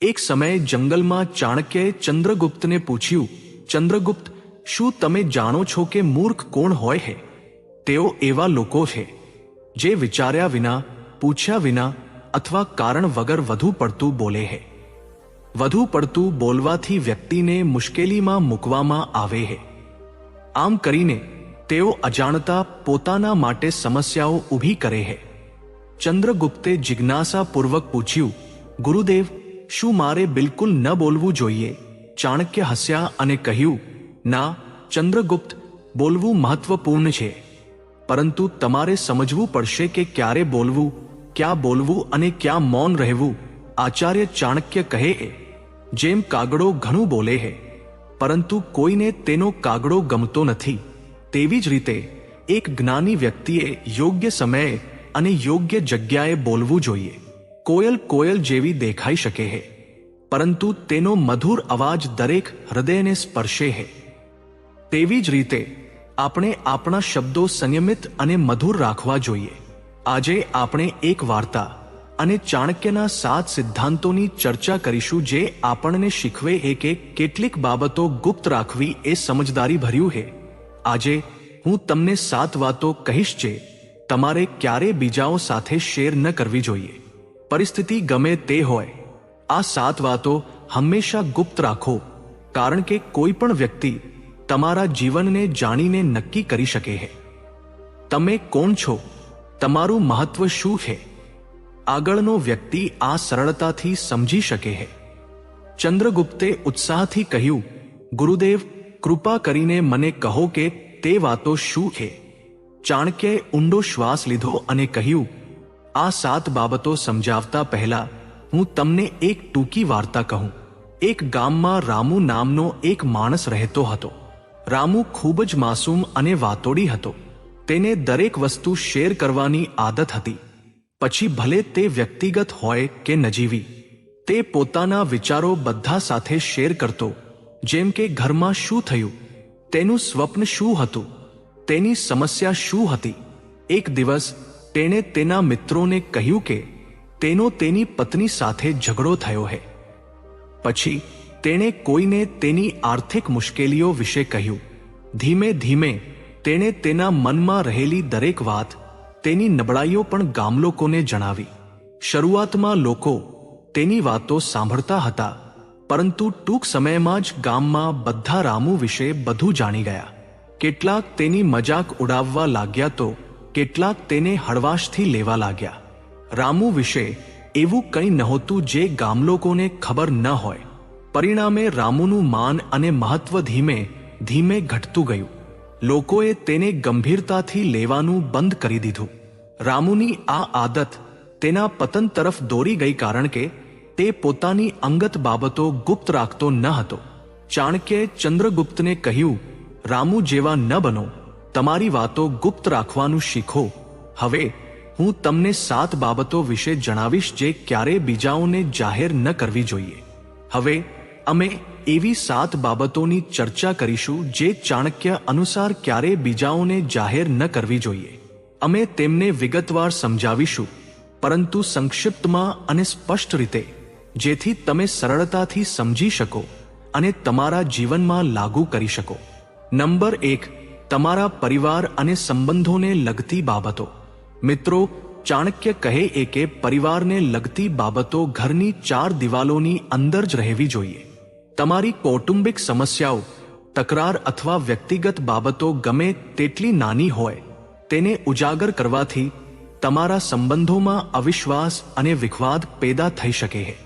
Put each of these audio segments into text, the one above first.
એક સમયે જંગલમાં ચાણક્યએ ચંદ્રગુપ્તને પૂછ્યું, ચંદ્રગુપ્ત, શું તમે જાણો છો કે મૂર્ખ કોણ હોય છે? તેઓ એવા લોકો છે જે વિચાર્યા વિના, પૂછ્યા વિના અથવા કારણ વગર વધુ પડતું બોલે છે. વધુ પડતું બોલવાથી વ્યક્તિને મુશ્કેલીમાં મૂકવામાં આવે છે. આમ કરીને તેઓ અજાણતા પોતાના માટે સમસ્યાઓ ઊભી કરે છે. ચંદ્રગુપ્તે જિજ્ઞાસાપૂર્વક પૂછ્યું, ગુરુદેવ, શું મારે બિલકુલ ન બોલવું જોઈએ? ચાણક્ય હસ્યા અને કહ્યું, ના ચંદ્રગુપ્ત, બોલવું મહત્વપૂર્ણ છે, પરંતુ તમારે સમજવું પડશે કે ક્યારે બોલવું, ક્યાં બોલવું અને ક્યાં મૌન રહેવું. આચાર્ય ચાણક્ય કહે, જેમ કાગડો ઘણું બોલે છે પરંતુ કોઈને તેનો કાગડો ગમતો નથી, તેવી જ રીતે એક જ્ઞાની વ્યક્તિએ યોગ્ય સમયે અને યોગ્ય જગ્યાએ બોલવું જોઈએ. કોયલ જેવી દેખાઈ શકે છે, પરંતુ તેનો મધુર અવાજ દરેક હૃદયને સ્પર્શે છે. તેવી જ રીતે આપણે આપણા શબ્દો સંયમિત અને મધુર રાખવા જોઈએ. આજે આપણે એક વાર્તા અને ચાણક્યના 7 સિદ્ધાંતોની ચર્ચા કરીશું, જે આપણને શીખવે છે કે કેટલીક બાબતો ગુપ્ત રાખવી એ સમજદારી ભર્યું છે. આજે હું તમને 7 વાતો કહીશ જે તમારે ક્યારેય બીજાઓ સાથે શેર ન કરવી જોઈએ, પરિસ્થિતિ ગમે તે હોય. આ 7 વાતો હંમેશા ગુપ્ત રાખો, કારણ કે કોઈ પણ વ્યક્તિ તમારા જીવનને જાણીને નક્કી કરી શકે છે. તમે કોણ છો? તમારું મહત્વ શું છે? આગળનો વ્યક્તિ આ સરળતાથી સમજી શકે છે. ચંદ્રગુપ્તે ઉત્સાહથી કહ્યું, ગુરુદેવ, કૃપા કરીને મને કહો કે તે વાતો શું છે? ચાણક્યએ ઊંડો શ્વાસ લીધો અને કહ્યું, આ 7 બાબતો સમજાવતા પહેલા હું તમને એક ટૂંકી વાર્તા કહું. એક ગામમાં રામુ નામનો એક માણસ રહેતો હતો. રામુ ખૂબ જ માસૂમ અને વાતોડી હતો. તેને દરેક વસ્તુ શેર કરવાની આદત હતી, પછી ભલે તે વ્યક્તિગત હોય કે નજીવી. તે પોતાના વિચારો બધા સાથે શેર કરતો, જેમ કે ઘરમાં શું થયું, તેનું સ્વપ્ન શું હતું, તેની સમસ્યા શું હતી. એક દિવસ તેણે તેના મિત્રોને કહ્યું કે તેનો તેની પત્ની સાથે ઝઘડો થયો છે. પછી તેણે કોઈને તેની આર્થિક મુશ્કેલીઓ વિશે કહ્યું. ધીમે ધીમે તેણે તેના મનમાં રહેલી દરેક વાત, તેની નબળાઈઓ પણ ગામલોકોને જણાવી. શરૂઆતમાં લોકો તેની વાતો સાંભળતા હતા, પરંતુ ટૂંક સમયમાં જ ગામમાં બધા રામુ વિશે બધું જાણી ગયા. કેટલાક તેની મજાક ઉડાવવા લાગ્યા તો કેટલાક તેને હળવાશથી લેવા લાગ્યા. રામુ વિશે એવું કંઈ નહોતું જે ગામલોકોને ખબર ન હોય. પરિણામે રામુનું માન અને મહત્વ ધીમે ધીમે ઘટતું ગયું. લોકોએ તેને ગંભીરતાથી લેવાનું બંધ કરી દીધું. રામુની આ આદત તેના પતન તરફ દોરી ગઈ, કારણ કે તે પોતાની અંગત બાબતો ગુપ્ત રાખતો ન હતો. ચાણક્યએ ચંદ્રગુપ્તને કહ્યું, રામુ જેવા ન બનો, તમારી વાતો ગુપ્ત રાખવાનું શીખો. હવે હું તમને 7 બાબતો વિશે જણાવીશ જે ક્યારેય બીજાઓને જાહેર ન કરવી જોઈએ. હવે અમે એવી 7 બાબતોની ચર્ચા કરીશું જે ચાણક્ય અનુસાર ક્યારેય બીજાઓને જાહેર ન કરવી જોઈએ. અમે તેમને વિગતવાર સમજાવીશું, પરંતુ સંક્ષિપ્તમાં અને સ્પષ્ટ રીતે, જેથી તમે સરળતાથી સમજી શકો અને તમારા જીવનમાં લાગુ કરી શકો. નંબર 1, તમારા પરિવાર અને સંબંધોને લગતી બાબતો. મિત્રો, ચાણક્ય કહે કે પરિવારને લગતી બાબતો ઘરની 4 દિવાલોની અંદર જ રહેવી જોઈએ. તમારી કૌટુંબિક સમસ્યાઓ, તકરાર અથવા વ્યક્તિગત બાબતો ગમે તેટલી નાની હોય, તેને ઉજાગર કરવાથી તમારા સંબંધોમાં અવિશ્વાસ અને વિખવાદ પેદા થઈ શકે છે.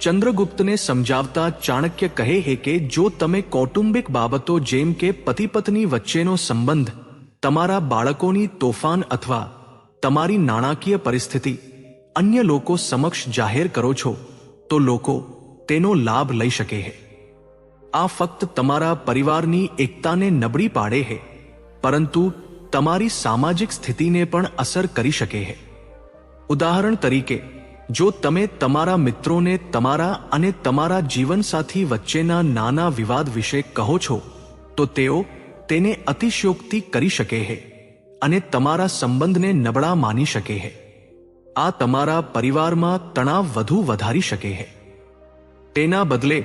ચંદ્રગુપ્તને સમજાવતા ચાણક્ય કહે કે જો તમે કૌટુંબિક બાબતો જેમ કે પતિ-પત્ની વચ્ચેનો સંબંધ, તમારા બાળકોની તોફાન અથવા તમારી નાણાકીય પરિસ્થિતિ અન્ય લોકો સમક્ષ જાહેર કરો છો, તો લોકો તેનો લાભ લઈ શકે છે. આ ફક્ત તમારા પરિવારની એકતાને નબળી પાડે છે, પરંતુ તમારી સામાજિક સ્થિતિને પણ અસર કરી શકે છે. ઉદાહરણ તરીકે, જો તમે તમારા મિત્રોને તમારા અને તમારા જીવનસાથી વચ્ચેના નાના વિવાદ વિશે કહો છો, તો તેઓ તેને અતિશયોક્તિ કરી શકે છે અને તમારા સંબંધને નબળા માની શકે છે. આ તમારા પરિવારમાં તણાવ વધુ વધારી શકે છે. તેના બદલે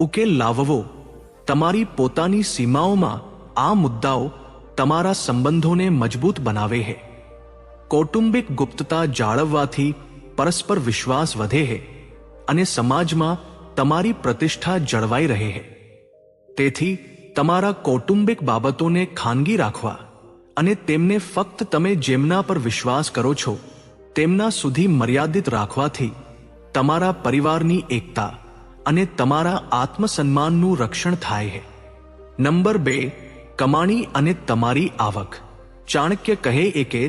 ઉકેલ લાવવો. તમારી પોતાની સીમાઓમાં આ મુદ્દાઓ તમારા સંબંધોને મજબૂત બનાવે છે. કૌટુંબિક ગુપ્તતા જાળવવાથી પરસ્પર વિશ્વાસ વધે છે અને સમાજમાં તમારી પ્રતિષ્ઠા જળવાઈ રહે છે. તેથી તમારા કૌટુંબિક બાબતોને ખાનગી રાખવા અને તેમને ફક્ત તમે જેમના પર વિશ્વાસ કરો છો તેમના સુધી મર્યાદિત રાખવાથી તમારા પરિવારની એકતા અને તમારા આત્મસન્માનનું રક્ષણ થાય છે. નંબર 2, કમાણી અને તમારી આવક. ચાણક્ય કહે છે કે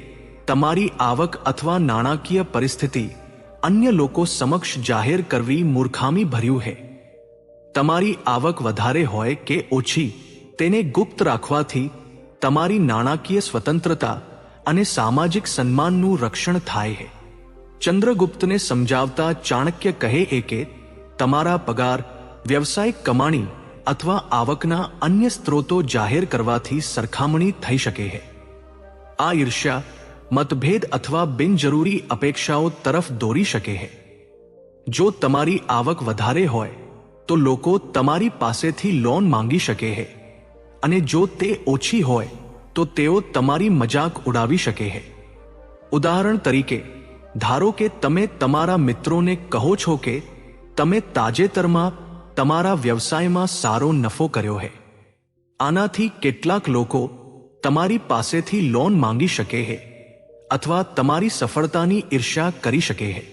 તમારી આવક અથવા નાણાકીય પરિસ્થિતિ અન્ય લોકો સમક્ષ જાહેર કરવી મૂર્ખામી ભર્યું છે. તમારી આવક વધારે હોય કે ઓછી તેને ગુપ્ત રાખવાથી તમારી નાણાકીય સ્વતંત્રતા અને સામાજિક સન્માનનું રક્ષણ થાય છે. ચંદ્રગુપ્તને સમજાવતા ચાણક્ય કહે છે કે તમારા પગાર, વ્યવસાયિક કમાણી અથવા આવકના અન્ય સ્ત્રોતો જાહેર કરવાથી સરખામણી થઈ શકે છે. આ ઈર્ષ્યા, મતભેદ અથવા બિનજરૂરી અપેક્ષાઓ તરફ દોરી શકે છે. જો તમારી આવક વધારે હોય તો લોકો તમારી પાસેથી લોન માંગી શકે છે અને જો તે ઓછી હોય તો તેઓ તમારી મજાક ઉડાવી શકે છે. ઉદાહરણ તરીકે, ધારો કે તમે તમારા મિત્રોને કહો છો કે તમે તાજેતરમાં તમારા વ્યવસાયમાં સારો નફો કર્યો છે. આનાથી કેટલાક લોકો તમારી પાસેથી લોન માંગી શકે છે અથવા તમારી સફળતાની ઈર્ષ્યા કરી શકે છે.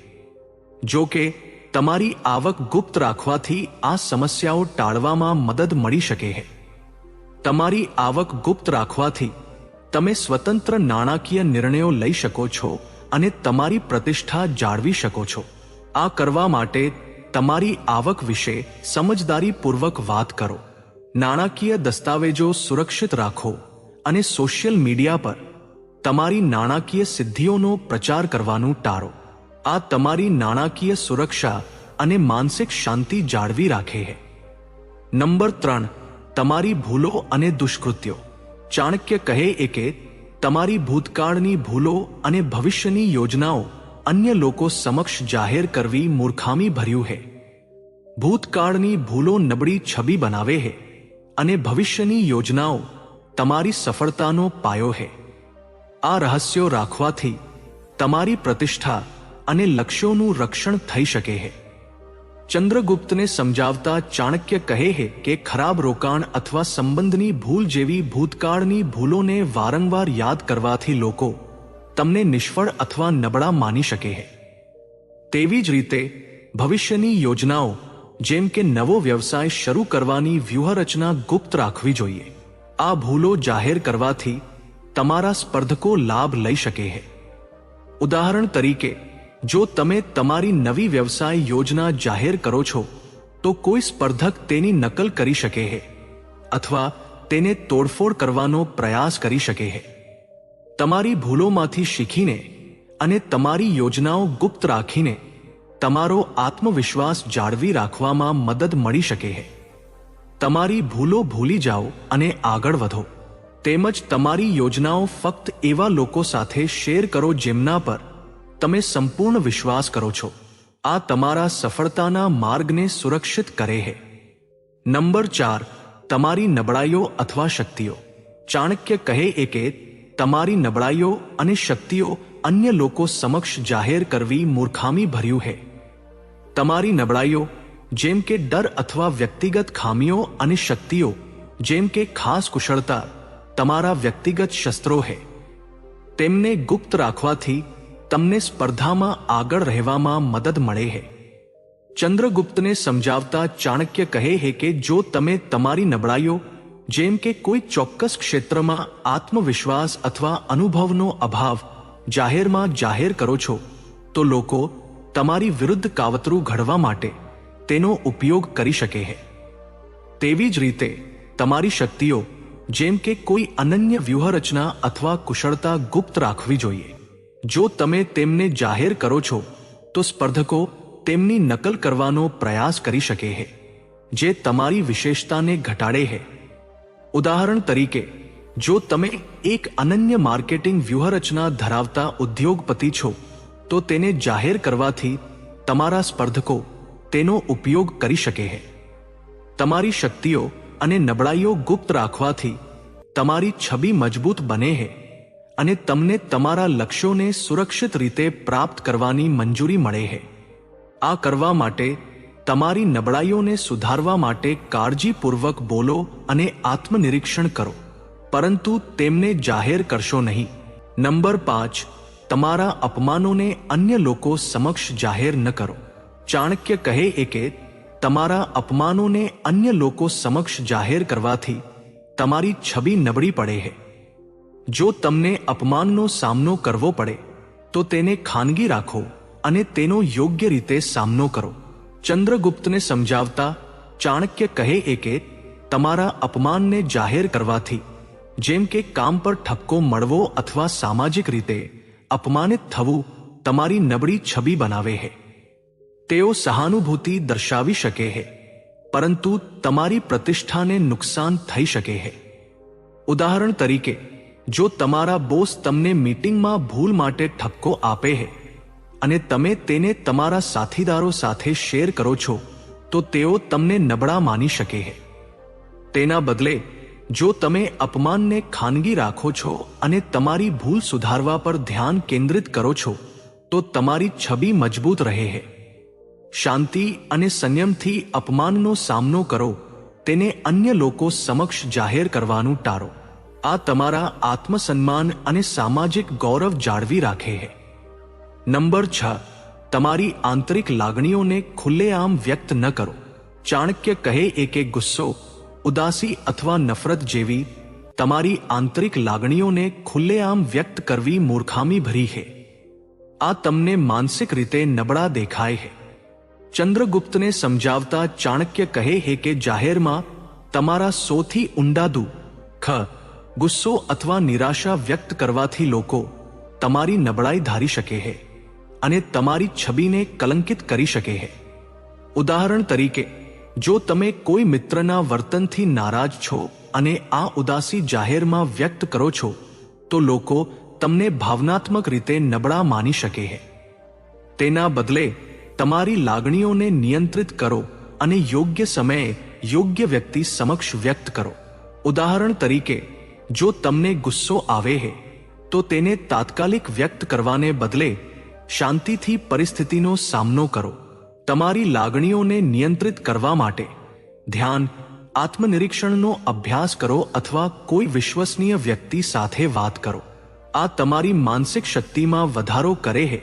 જો કે તમારી આવક ગુપ્ત રાખવાથી આ સમસ્યાઓ ટાળવામાં મદદ મળી શકે છે. તમારી આવક ગુપ્ત રાખવાથી તમે સ્વતંત્ર નાણાકીય નિર્ણયો લઈ શકો છો અને તમારી પ્રતિષ્ઠા જાળવી શકો છો. આ કરવા માટે તમારી આવક વિશે સમજદારીપૂર્વક વાત કરો, નાણાકીય દસ્તાવેજો સુરક્ષિત રાખો અને સોશિયલ મીડિયા પર તમારી નાણાકીય સિદ્ધિઓનો પ્રચાર કરવાનું ટાળો. આ તમારી નાણાકીય સુરક્ષા અને માનસિક શાંતિ જાળવી રાખે છે. નંબર 3, તમારી ભૂલો અને દુષ્કૃત્યો. ચાણક્ય કહે છે કે તમારી ભૂતકાળની ભૂલો અને ભવિષ્યની યોજનાઓ અન્ય લોકો સમક્ષ જાહેર કરવી મૂર્ખામી ભર્યું છે. ભૂતકાળની ભૂલો નબળી છબી બનાવે છે અને ભવિષ્યની યોજનાઓ તમારી સફળતાનો પાયો છે. આ રહસ્યો રાખવાથી તમારી પ્રતિષ્ઠા અને લક્ષ્યોનું રક્ષણ થઈ શકે છે. ચંદ્રગુપ્તને સમજાવતા ચાણક્ય કહે છે કે ખરાબ રોકાણ અથવા સંબંધની ભૂલ જેવી ભૂતકાળની ભૂલોને વારંવાર યાદ કરવાથી લોકો તમને નિષ્ફળ અથવા નબળા માની શકે છે. તેવી જ રીતે ભવિષ્યની યોજનાઓ જેમ કે નવો વ્યવસાય શરૂ કરવાની વ્યૂહરચના ગુપ્ત રાખવી જોઈએ. આ ભૂલો જાહેર કરવાથી તમારા સ્પર્ધકો લાભ લઈ શકે છે. ઉદાહરણ તરીકે, જો તમે તમારી નવી વ્યવસાય યોજના જાહેર કરો છો તો કોઈ સ્પર્ધક તેની નકલ કરી શકે છે અથવા તેને તોડફોડ કરવાનો પ્રયાસ કરી શકે છે. તમારી ભૂલોમાંથી શીખીને અને તમારી યોજનાઓ ગુપ્ત રાખીને તમારો આત્મવિશ્વાસ જાળવી રાખવામાં મદદ મળી શકે છે. તમારી ભૂલો ભૂલી જાઓ અને આગળ વધો. તેમજ તમારી યોજનાઓ ફક્ત એવા લોકો સાથે શેર કરો જેમના પર તમે સંપૂર્ણ વિશ્વાસ કરો છો. આ તમારા સફળતાના માર્ગને સુરક્ષિત કરે છે. નંબર 4, તમારી નબળાઈઓ અથવા શક્તિઓ. ચાણક્ય કહે છે કે તમારી નબળાઈઓ અને શક્તિઓ અન્ય લોકો સમક્ષ જાહેર કરવી મૂર્ખામી ભર્યું છે. તમારી નબળાઈઓ જેમ કે ડર અથવા વ્યક્તિગત ખામીઓ અને શક્તિઓ જેમ કે ખાસ કુશળતા તમારા વ્યક્તિગત શસ્ત્રો છે. તેમને ગુપ્ત રાખવાથી તમને સ્પર્ધામાં આગળ રહેવામાં મદદ મળે છે. ચંદ્રગુપ્તને સમજાવતા ચાણક્ય કહે છે કે જો તમે તમારી નબળાઈઓ જેમ કે કોઈ ચોક્કસ ક્ષેત્રમાં આત્મવિશ્વાસ અથવા અનુભવનો અભાવ જાહેર કરો છો તો લોકો તમારી વિરુદ્ધ કાવતરું ઘડવા માટે તેનો ઉપયોગ કરી શકે છે. તેવી જ રીતે તમારી શક્તિઓ જેમ કે કોઈ અનન્ય વ્યૂહરચના અથવા કુશળતા ગુપ્ત રાખવી જોઈએ. જો તમે તેમને જાહેર કરો છો તો સ્પર્ધકો તેમની નકલ કરવાનો પ્રયાસ કરી શકે છે, જે તમારી વિશેષતાને ઘટાડે છે. ઉદાહરણ તરીકે, જો તમે એક અનન્ય માર્કેટિંગ વ્યૂહરચના ધરાવતા ઉદ્યોગપતિ છો તો તેને જાહેર કરવાથી તમારા સ્પર્ધકો તેનો ઉપયોગ કરી શકે છે. તમારી શક્તિઓ અને નબળાઈઓ ગુપ્ત રાખવાથી તમારી છબી મજબૂત બને છે અને તમને તમારા લક્ષ્યોને સુરક્ષિત રીતે પ્રાપ્ત કરવાની મંજૂરી મળે છે. આ કરવા માટે તમારી નબળાઈઓને સુધારવા માટે કાળજીપૂર્વક બોલો અને આત્મનિરીક્ષણ કરો, પરંતુ તેમને જાહેર કરશો નહીં. નંબર 5, તમારા અપમાનોને અન્ય લોકો સમક્ષ જાહેર ન કરો. ચાણક્ય કહે છે કે તમારા અપમાનોને અન્ય લોકો સમક્ષ જાહેર કરવાથી તમારી છબી નબળી પડે છે. જો તમને અપમાનનો સામનો કરવો પડે તો તેને ખાનગી રાખો અને તેનો યોગ્ય રીતે સામનો કરો. ચંદ્રગુપ્તને સમજાવતા ચાણક્ય કહે છે કે તમારા અપમાનને જાહેર કરવાથી, જેમ કે કામ પર ઠપકો મળવો અથવા સામાજિક રીતે અપમાનિત થવું, તમારી નબળી છબી બનાવે છે. તેઓ સહાનુભૂતિ દર્શાવી શકે છે, પરંતુ તમારી પ્રતિષ્ઠાને નુકસાન થઈ શકે છે. ઉદાહરણ તરીકે, જો તમારા બોસ તમને મીટિંગમાં ભૂલ માટે ઠપકો આપે છે અને તમે તેને તમારા સાથીદારો સાથે શેર કરો છો, તો તેઓ તમને નબળા માની શકે છે. તેના બદલે જો તમે અપમાનને ખાનગી રાખો છો અને તમારી ભૂલ સુધારવા પર ધ્યાન કેન્દ્રિત કરો છો, તો તમારી છબી મજબૂત રહે છે. શાંતિ અને સંયમથી અપમાનનો સામનો કરો, તેને અન્ય લોકો સમક્ષ જાહેર કરવાનું ટાળો. આ તમારા આત્મસન્માન અને સામાજિક ગૌરવ જાળવી રાખે છે. નંબર 6, તમારી આંતરિક લાગણીઓને ખુલ્લેઆમ વ્યક્ત ન કરો. ચાણક્ય કહે છે કે ગુસ્સો, ઉદાસી અથવા નફરત જેવી તમારી આંતરિક લાગણીઓને ખુલ્લેઆમ વ્યક્ત કરવી મૂર્ખામી ભરી છે. આ તમને માનસિક રીતે નબળા દેખાય છે. ચંદ્રગુપ્તને સમજાવતા ચાણક્ય કહે છે કે જાહેરમાં તમારા સૌથી ઊંડા દુઃખ, ગુસ્સો અથવા નિરાશા વ્યક્ત કરવાથી લોકો તમારી નબળાઈ ધારી શકે છે અને તમારી છબીને કલંકિત કરી શકે છે. ઉદાહરણ તરીકે, જો તમે કોઈ મિત્રના વર્તનથી નારાજ છો અને આ ઉદાસી જાહેરમાં વ્યક્ત કરો છો, તો લોકો તમને ભાવનાત્મક રીતે નબળા માની શકે છે. તેના બદલે તમારી લાગણીઓને નિયંત્રિત કરો અને યોગ્ય સમયે યોગ્ય વ્યક્તિ સમક્ષ વ્યક્ત કરો. ઉદાહરણ તરીકે, જો તમને ગુસ્સો આવે છે તો તેને તાત્કાલિક વ્યક્ત કરવાને બદલે શાંતિથી પરિસ્થિતિનો સામનો કરો. તમારી લાગણીઓને નિયંત્રિત કરવા માટે ધ્યાન, આત્મનિરીક્ષણનો અભ્યાસ કરો અથવા કોઈ વિશ્વસનીય વ્યક્તિ સાથે વાત કરો. આ તમારી માનસિક શક્તિમાં વધારો કરે છે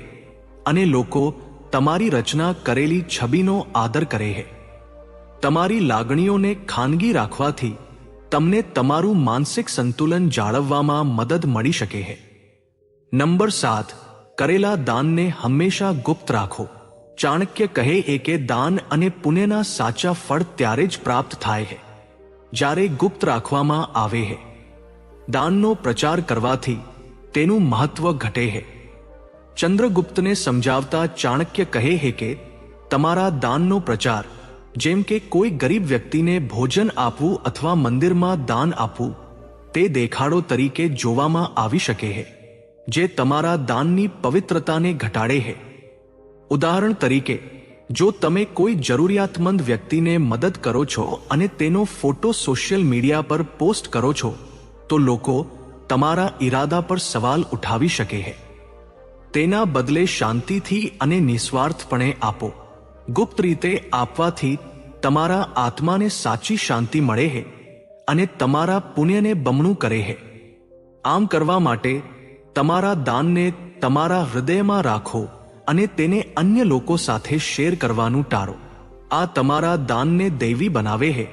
અને લોકો તમારી રચના કરેલી છબીનો આદર કરે છે. તમારી લાગણીઓને ખાનગી રાખવાથી તમને તમારું માનસિક સંતુલન જાળવવામાં મદદ મળી શકે છે. નંબર 7, કરેલા દાનને હંમેશા ગુપ્ત રાખો. ચાણક્ય કહે છે કે દાન અને પુણ્યના સાચા ફળ ત્યારે જ પ્રાપ્ત થાય છે જ્યારે ગુપ્ત રાખવામાં આવે છે. દાનનો પ્રચાર કરવાથી તેનું મહત્વ ઘટે છે. ચંદ્રગુપ્તને સમજાવતા ચાણક્ય કહે છે કે તમારા દાનનો પ્રચાર, જેમ કે કોઈ ગરીબ વ્યક્તિને ભોજન આપવું અથવા મંદિરમાં દાન આપવું, તે દેખાડો તરીકે જોવામાં આવી શકે છે, જે તમારા દાનની પવિત્રતાને ઘટાડે છે. ઉદાહરણ તરીકે, જો તમે કોઈ જરૂરિયાતમંદ વ્યક્તિને મદદ કરો છો અને તેનો ફોટો સોશિયલ મીડિયા પર પોસ્ટ કરો છો, તો લોકો તમારા ઈરાદા પર સવાલ ઉઠાવી શકે છે. તેના બદલે શાંતિથી અને નિસ્વાર્થપણે આપો. ગુપ્ત રીતે આપવાથી તમારા આત્માને સાચી શાંતિ મળે છે અને તમારા પુણ્યને બમણું કરે છે. આમ કરવા માટે તમારા દાનને તમારા હૃદયમાં રાખો અને તેને અન્ય લોકો સાથે શેર કરવાનું ટાળો. આ તમારા દાનને દૈવી બનાવે છે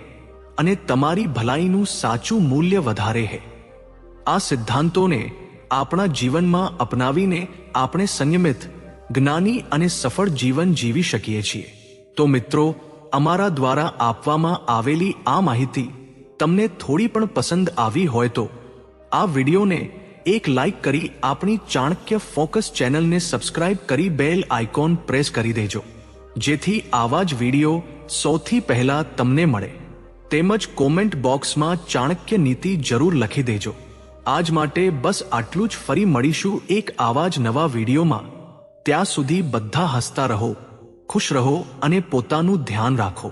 અને તમારી ભલાઈનું સાચું મૂલ્ય વધારે છે. આ સિદ્ધાંતોને આપણા જીવનમાં અપનાવીને આપણે સંયમિત, જ્ઞાની અને સફળ જીવન જીવી શકીએ છીએ. તો મિત્રો, અમારા દ્વારા આપવામાં આવેલી આ માહિતી તમને થોડી પણ પસંદ આવી હોય તો આ વિડીયોને એક લાઈક કરી આપણી ચાણક્ય ફોકસ ચેનલને સબસ્ક્રાઇબ કરી બેલ આઇકોન પ્રેસ કરી દેજો, જેથી આવા જ વિડીયો સૌથી પહેલા તમને મળે. તેમજ કોમેન્ટ બોક્સમાં ચાણક્ય નીતિ જરૂર લખી દેજો. આજ માટે બસ આટલું જ. ફરી મળીશું એક આવા જ નવા વિડીયોમાં. ત્યાં સુધી બધા હસતા રહો, ખુશ રહો અને પોતાનું ધ્યાન રાખો.